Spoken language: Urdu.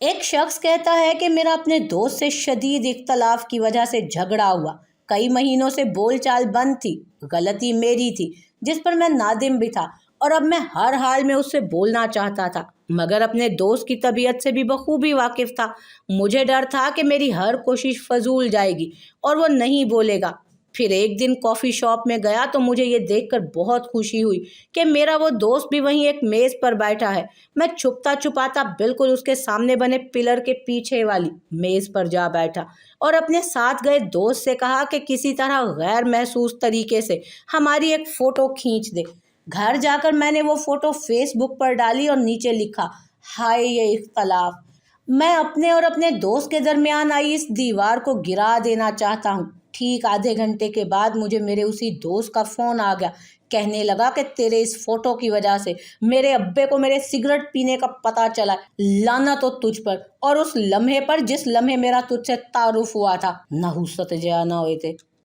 ایک شخص کہتا ہے کہ میرا اپنے دوست سے شدید اختلاف کی وجہ سے جھگڑا ہوا، کئی مہینوں سے بول چال بند تھی، غلطی میری تھی جس پر میں نادم بھی تھا، اور اب میں ہر حال میں اس سے بولنا چاہتا تھا مگر اپنے دوست کی طبیعت سے بھی بخوبی واقف تھا۔ مجھے ڈر تھا کہ میری ہر کوشش فضول جائے گی اور وہ نہیں بولے گا۔ پھر ایک دن کافی شاپ میں گیا تو مجھے یہ دیکھ کر بہت خوشی ہوئی کہ میرا وہ دوست بھی وہیں ایک میز پر بیٹھا ہے۔ میں چھپتا چھپاتا بالکل اس کے سامنے بنے پلر کے پیچھے والی میز پر جا بیٹھا اور اپنے ساتھ گئے دوست سے کہا کہ کسی طرح غیر محسوس طریقے سے ہماری ایک فوٹو کھینچ دے۔ گھر جا کر میں نے وہ فوٹو فیس بک پر ڈالی اور نیچے لکھا، ہائے یہ اختلاف، میں اپنے اور اپنے دوست کے درمیان آئی اس دیوار کو گرا دینا چاہتا ہوں۔ ٹھیک آدھے گھنٹے کے بعد مجھے میرے اسی دوست کا فون آ گیا، کہنے لگا کہ تیرے اس فوٹو کی وجہ سے میرے ابے کو میرے سگریٹ پینے کا پتہ چلا، لعنت ہو تجھ پر اور اس لمحے پر جس لمحے میرا تجھ سے تعارف ہوا تھا۔ نحوست جہاں نہ ہوئے تھے۔